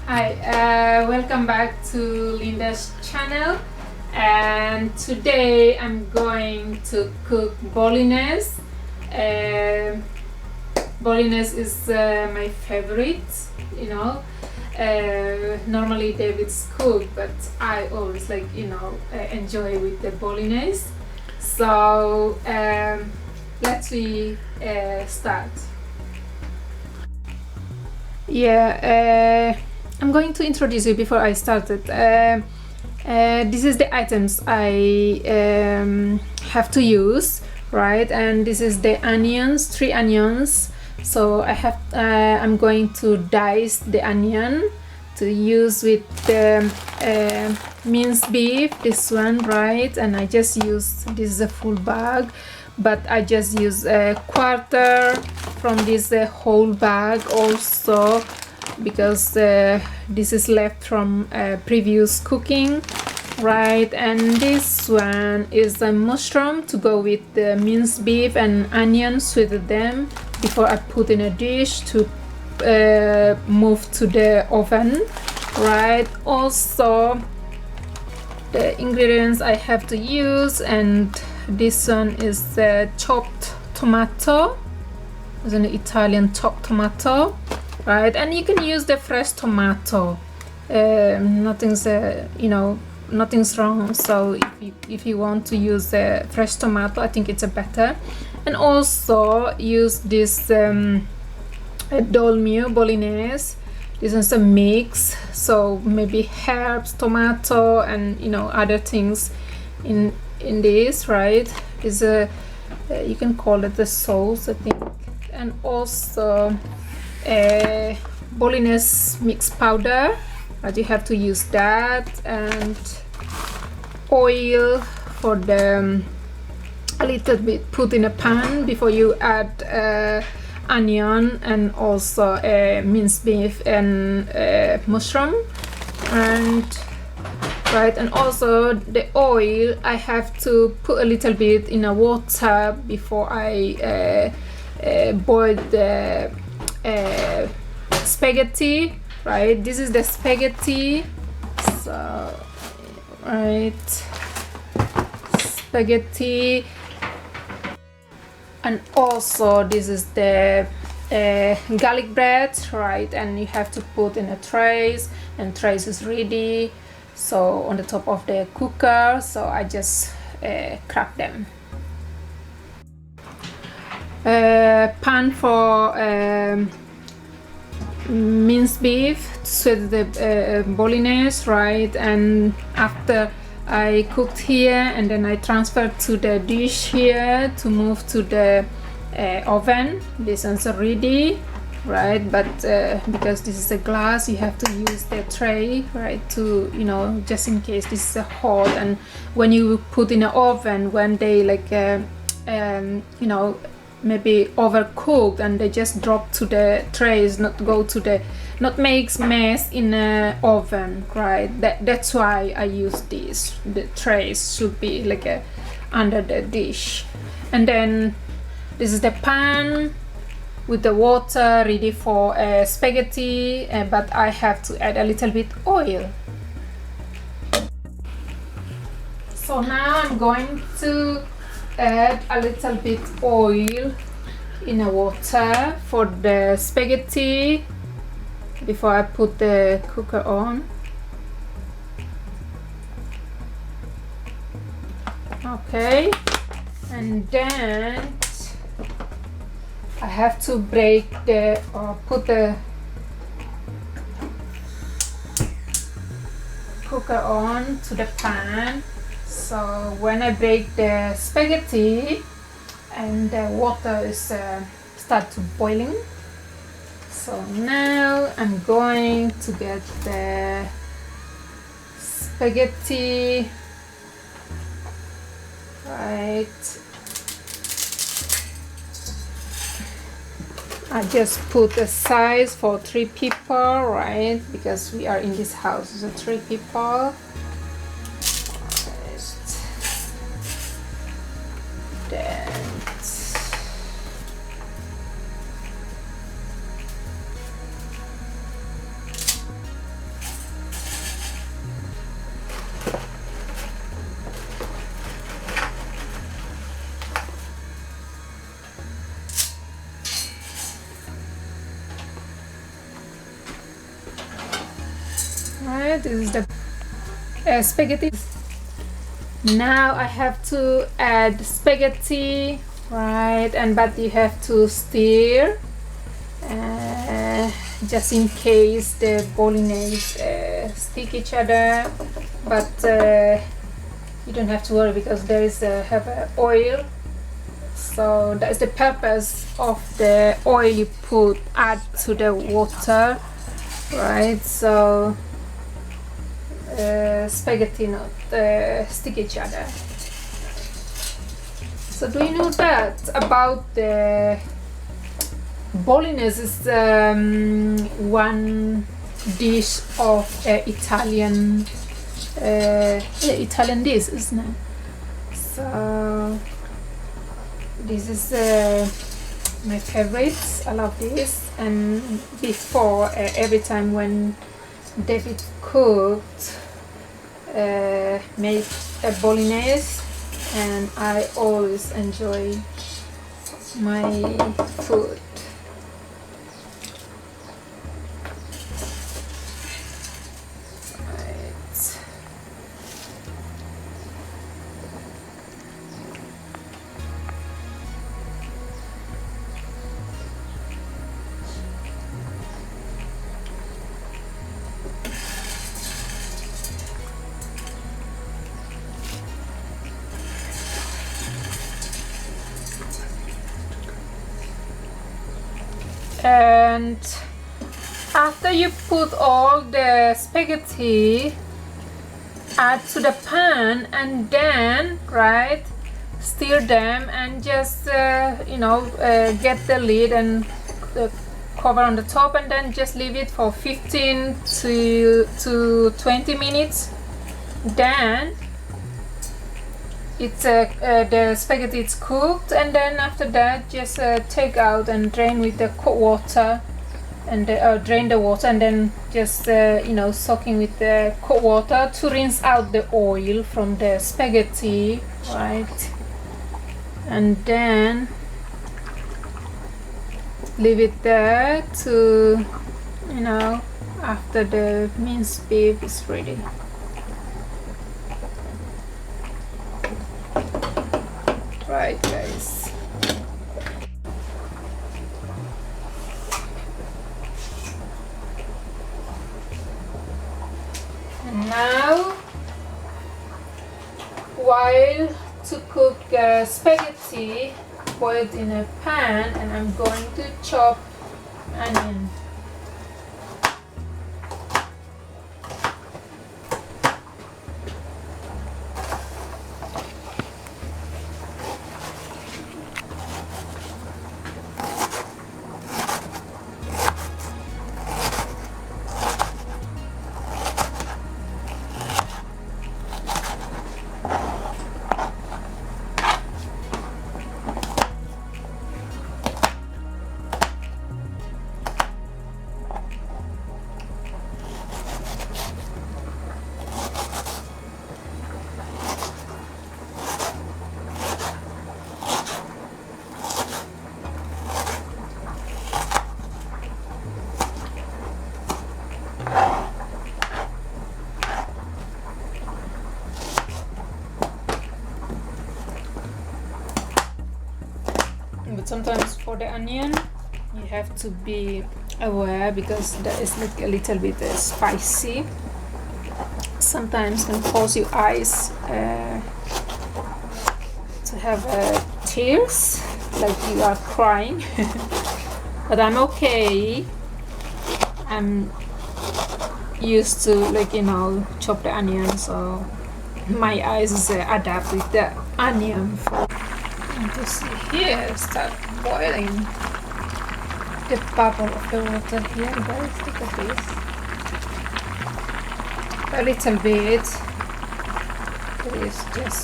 Hi, welcome back to Linda's channel, and today I'm going to cook Bolognese. Bolognese is my favorite, you know. Normally David's cook, but I always enjoy with the Bolognese. So let's start. I'm going to introduce you before I started. This is the items I have to use, right? And this is the onions, 3 onions. So I'm going to dice the onion to use with the minced beef, this one, right? And I just use, this is a full bag, but I just use a quarter from this whole bag also, because this is left from previous cooking, right? And this one is a mushroom to go with the minced beef and onions with them before I put in a dish to move to the oven, right? Also the ingredients I have to use, and this one is the chopped tomato. It's an Italian chopped tomato, right? And you can use the fresh tomato. Nothing's nothing's wrong. So if you want to use the fresh tomato, I think it's a better. And also use this Dolmio Bolognese. This is a mix, so maybe herbs, tomato, and other things in this, right? Is a you can call it the sauce, I think. And also Bolognese mix powder, but you have to use that, and oil for the a little bit put in a pan before you add onion, and also minced beef and mushroom, and right. And also the oil I have to put a little bit in a water before I boil the spaghetti, right? This is the spaghetti, so right, spaghetti. And also this is the garlic bread, right? And you have to put in a trays, and trays is ready, so on the top of the cooker. So I just crack them. Pan for minced beef with the bolognese, right? And after I cooked here, and then I transferred to the dish here to move to the oven. This one's ready, right? But because this is a glass, you have to use the tray, right? To just in case this is hot, and when you put in the oven, when they maybe overcooked and they just drop to the trays, not makes mess in the oven, right? That's why I use this. The trays should be under the dish. And then this is the pan with the water ready for spaghetti, but I have to add a little bit oil. So now I'm going to add a little bit oil in the water for the spaghetti before I put the cooker on. Okay, and then I have to put the cooker on to the pan. So when I break the spaghetti and the water is start to boiling, so now I'm going to get the spaghetti, right? I just put a size for 3 people, right? Because we are in this house, so 3 people. Then Right, this is the spaghetti. Now I have to add spaghetti, right, but you have to stir just in case the bolognese stick each other, but you don't have to worry because there is have oil, so that's the purpose of the oil you add to the water, right? So spaghetti not stick each other. So do you know that about the bolognese is one dish of Italian Italian dish, isn't it? So this is my favorites. I love this. And before every time when David cooked make a bolognese, and I always enjoy my food. Right. And after you put all the spaghetti, add to the pan, and then right, stir them and just get the lid and cover on the top, and then just leave it for 15 to 20 minutes. Then it's the spaghetti is cooked, and then after that just take out and drain with the cold water, and drain the water, and then just soaking with the cold water to rinse out the oil from the spaghetti, right? And then leave it there to after the minced beef is ready. Right, guys. And now, while to cook spaghetti, boiled in a pan, and I'm going to chop onion. But sometimes for the onion you have to be aware because that is like a little bit spicy. Sometimes can cause your eyes to have tears, like you are crying. But I'm okay. I'm used to chop the onion, so my eyes adapt with the onion. And you see here start boiling the bubble of the water here, guys. Look at this. A little bit. It is just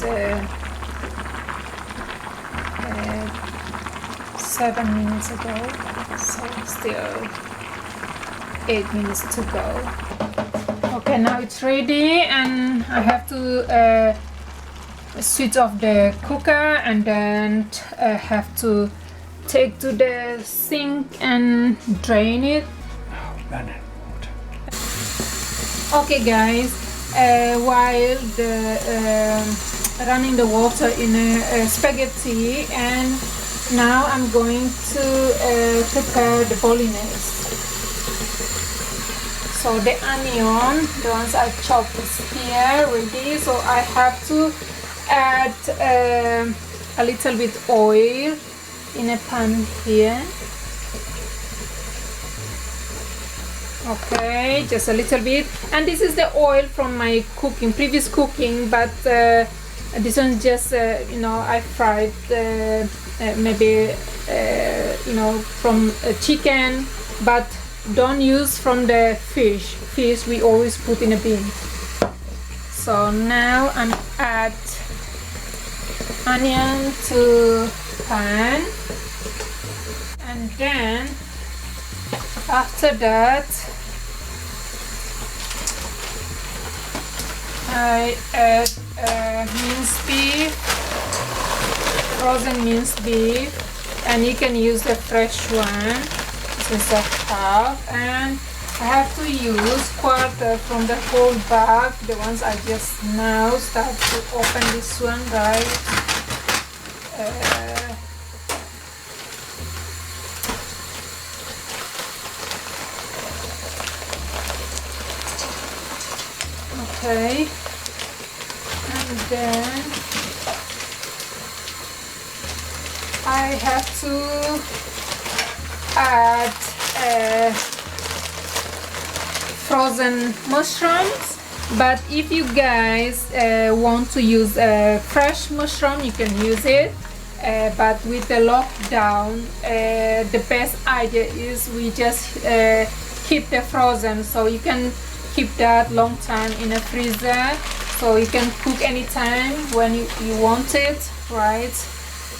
7 minutes ago, so still 8 minutes to go. Okay, now it's ready, and I have to switch off the cooker, and then have to take to the sink and drain it. Oh, running water. Okay guys, while running the water in a spaghetti, and now I'm going to prepare the bolognese. So the onion, the ones I chopped, is here ready. So I have to add a little bit oil in a pan here. Okay, just a little bit. And this is the oil from my previous cooking, but this one just you know, I fried maybe you know, from chicken, but don't use from the fish we always put in a bin. So now I'm add onion to pan, and then after that I add minced beef, frozen minced beef, and you can use the fresh one. This is a half, and I have to use quarter from the whole bag, the ones I just now start to open this one, right? Okay, and then I have to add frozen mushrooms, but if you guys want to use fresh mushroom, you can use it, but with the lockdown the best idea is we just keep the frozen, so you can keep that long time in a freezer, so you can cook anytime when you want it, right?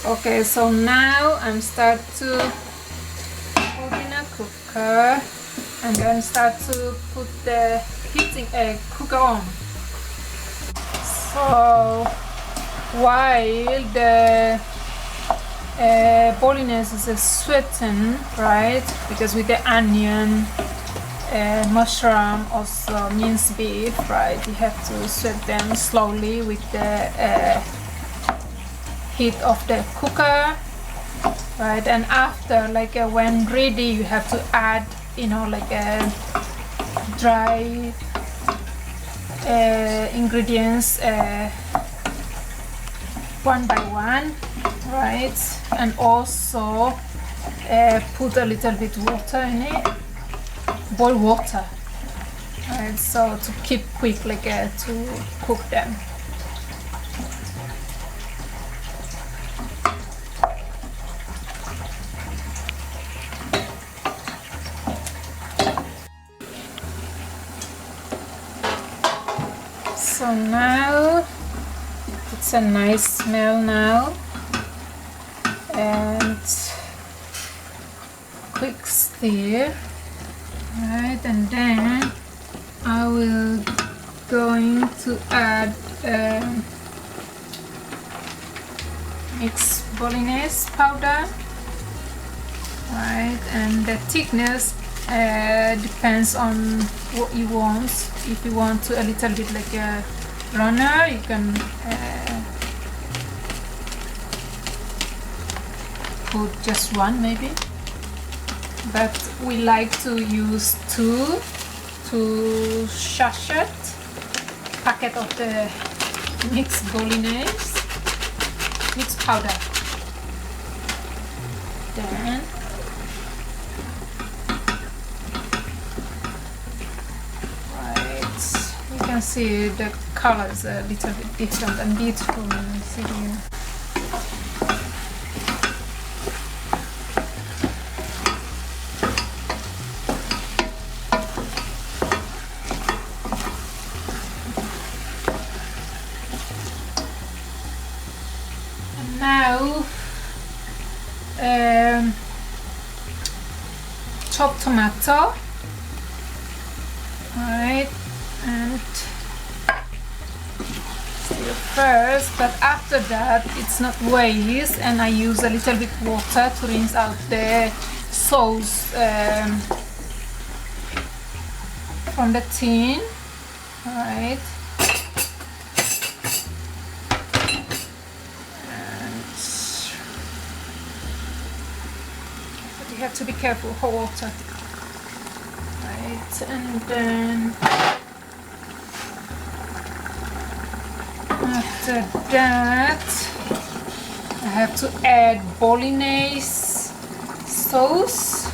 Okay, so now I'm start to put in a cooker, and then start to put the heating cooker on. So while the bolognese is sweetened, right, because with the onion, mushroom, also minced beef, right, you have to sweat them slowly with the heat of the cooker, right? And after, like when ready, you have to add, you know, like dry ingredients one by one, right? And also put a little bit water in it, boil water, right? So to keep quick, like to cook them. So now it's a nice smell now, and quick stir, right? And then I will going to add mixed bolognese powder, right? And the thickness depends on what you want. If you want to a little bit like a runner, you can put just one maybe, but we like to use two sachet packet of the mixed bolognese mixed powder. Then you can see the color is a little bit different and beautiful. See here. And now chopped tomato, alright, and stir first, but after that it's not waste, and I use a little bit water to rinse out the sauce from the tin, right? But you have to be careful, hot water, right? And then after that, I have to add Bolognese sauce.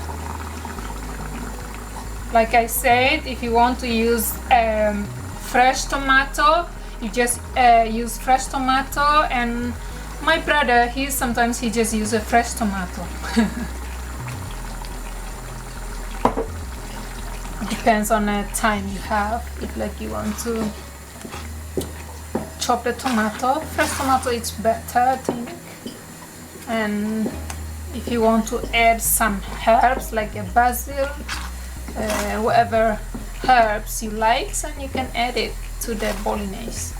Like I said, if you want to use fresh tomato, you just use fresh tomato. And my brother, sometimes he just uses a fresh tomato. Depends on the time you have. If like you want to chop the tomato, fresh tomato is better, I think. And if you want to add some herbs like a basil, whatever herbs you like, and you can add it to the Bolognese.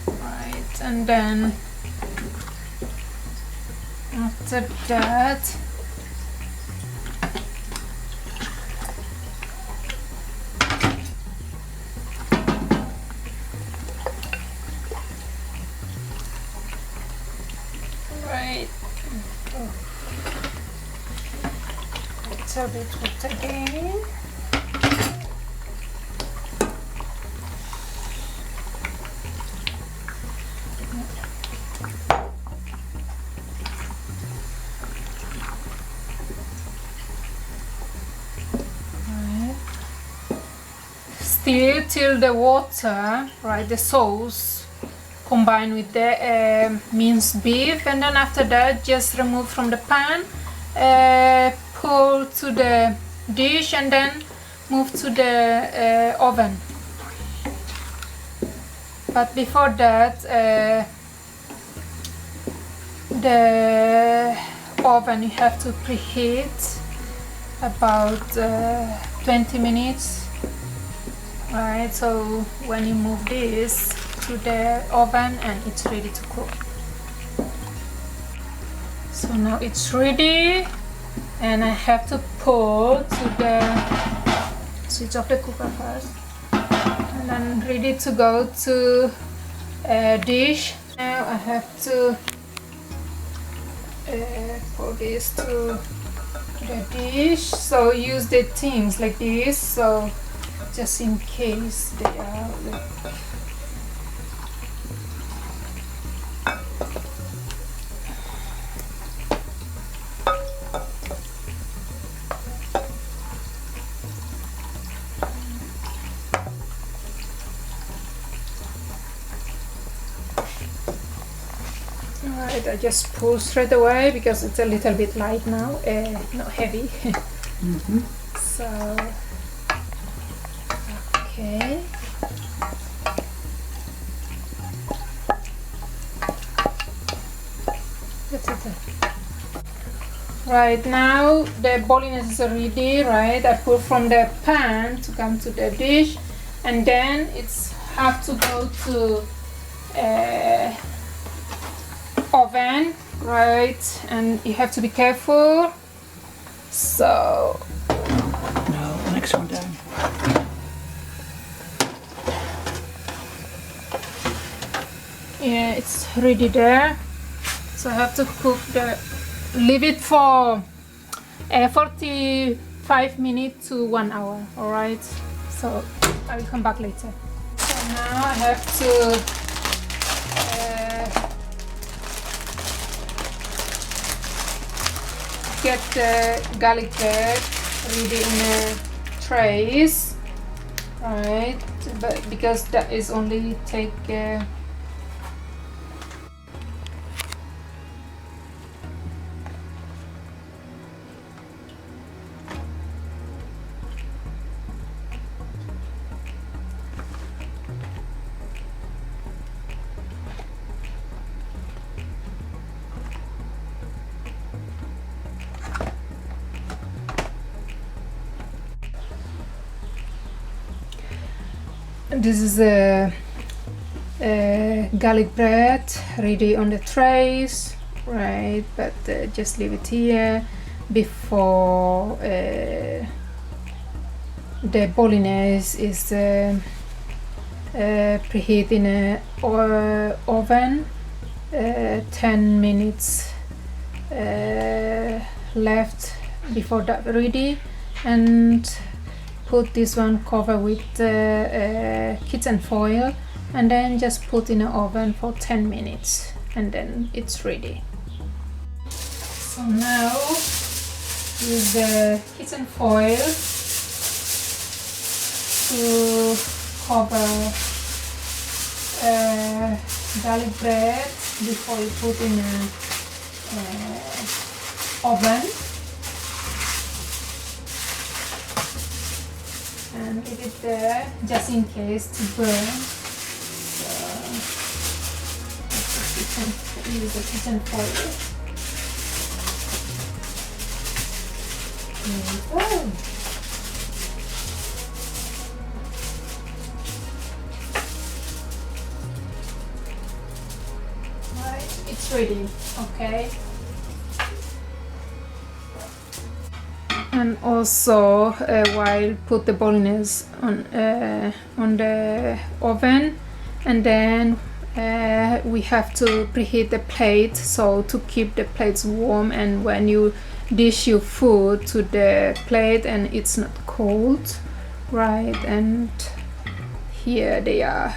Right, and then after that, a bit with again. Right. Stir till the water, right, the sauce combine with the minced beef, and then after that just remove from the pan, pour to the dish, and then move to the oven. But before that, the oven you have to preheat about 20 minutes. Right, so when you move this to the oven, and it's ready to cook. So now it's ready, and I have to pour to the switch off the cooker first, and then ready to go to a dish. Now I have to pour this to the dish. So use the things like this, so just in case they are like Alright, I just pull straight away because it's a little bit light now, not heavy. So, okay. That's it. Right, now the Bolognese is ready, right? I pull from the pan to come to the dish, and then it's have to go to oven, right? And you have to be careful. So no, next one down. Yeah, it's ready there. So I have to cook leave it for 45 minutes to 1 hour. All right. So I will come back later. So now I have to get the garlic bread ready in the trays, right? But because that is only take this is a garlic bread ready on the trays, right? But just leave it here. before the bolognese is preheat in a oven. 10 minutes left before that ready, and put this one cover with kitchen foil, and then just put in the oven for 10 minutes, and then it's ready. So now use the kitchen foil to cover garlic bread before you put in the oven, and leave it there just in case to burn. So use the kitchen foil. Right, it's ready. Okay. And also while put the bolognese on the oven, and then we have to preheat the plate, so to keep the plates warm, and when you dish your food to the plate and it's not cold, right? And here they are.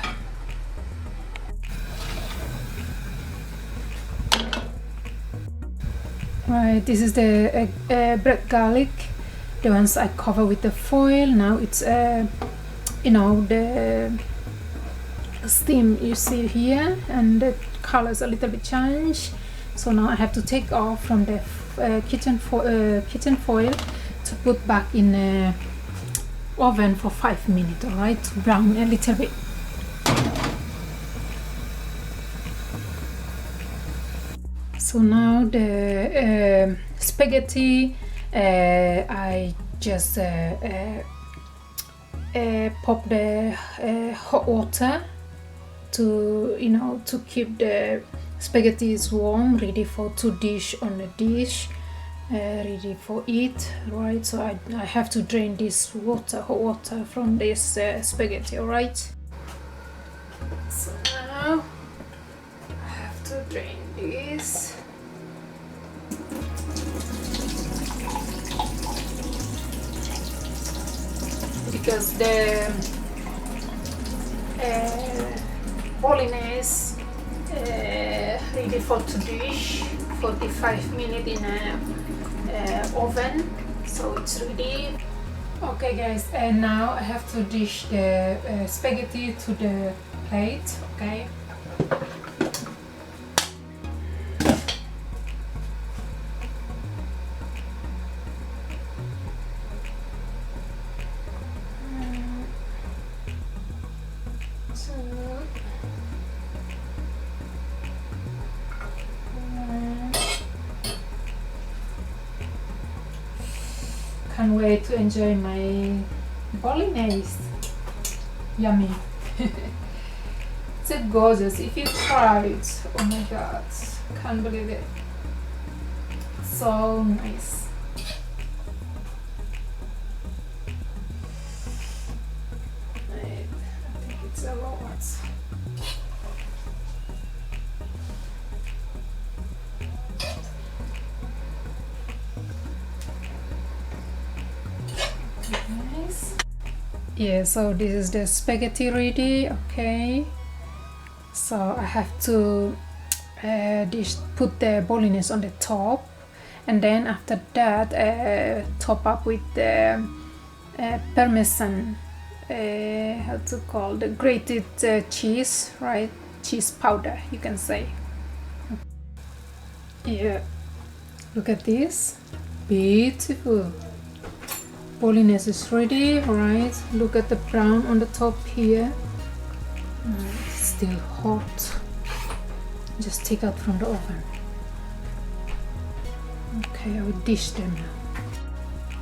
Right, this is the bread garlic, the ones I cover with the foil. Now it's you know, the steam you see here, and the colors a little bit change. So now I have to take off from the kitchen foil to put back in the oven for 5 minutes, all right, to brown a little bit. So now the spaghetti, I just pop the hot water to, you know, to keep the spaghetti warm, ready for to dish on the dish, ready for eat, right? So I have to drain this water, hot water, from this spaghetti, all right? So now I have to drain this. Because the bolognese ready for to dish, 45 minutes in a oven, so it's ready. Okay guys, and now I have to dish the spaghetti to the plate. Okay. Can't wait to enjoy my bolognese. Yummy. It's so gorgeous. If you try it, oh my god, can't believe it. So nice. I think it's a lot. Yeah, so this is the spaghetti ready. Okay, so I have to put the bolognese on the top, and then after that top up with the parmesan, how to call the grated cheese, right? Cheese powder, you can say. Yeah, look at this, beautiful. Bolognese is ready, right? Look at the brown on the top here. It's still hot. Just take out from the oven. Okay, I will dish them now.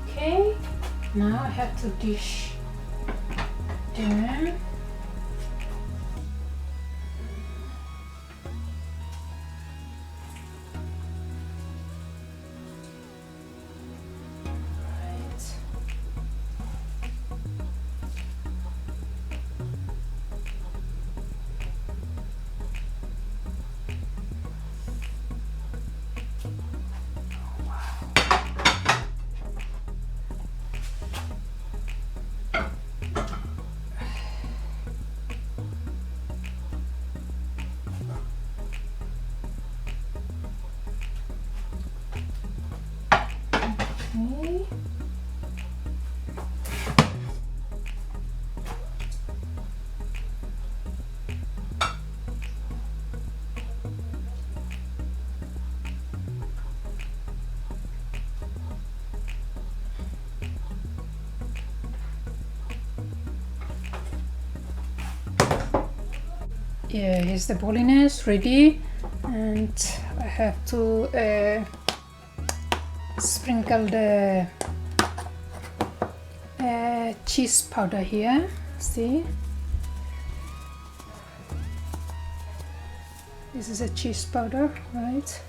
Okay, now I have to dish them. Okay. Yeah, here's the Bolognese ready, and I have to sprinkle the cheese powder here. See, this is a cheese powder, right?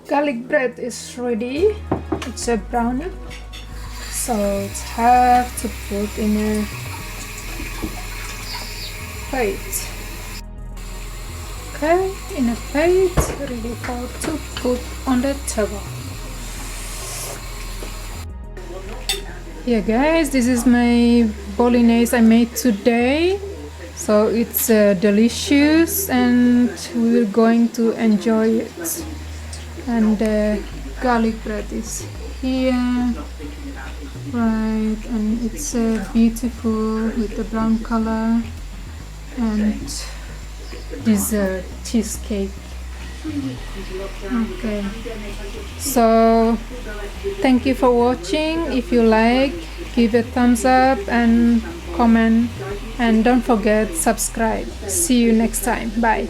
Garlic bread is ready. It's a brown, so it's have to put in a plate. Okay, in a plate, ready for to put on the table. Yeah, guys, this is my Bolognese I made today. So it's delicious, and we're going to enjoy it. And the garlic bread is here, right? And it's beautiful with the brown color, and dessert cheesecake. Okay, so thank you for watching. If you like, give a thumbs up and comment, and don't forget subscribe. See you next time. Bye.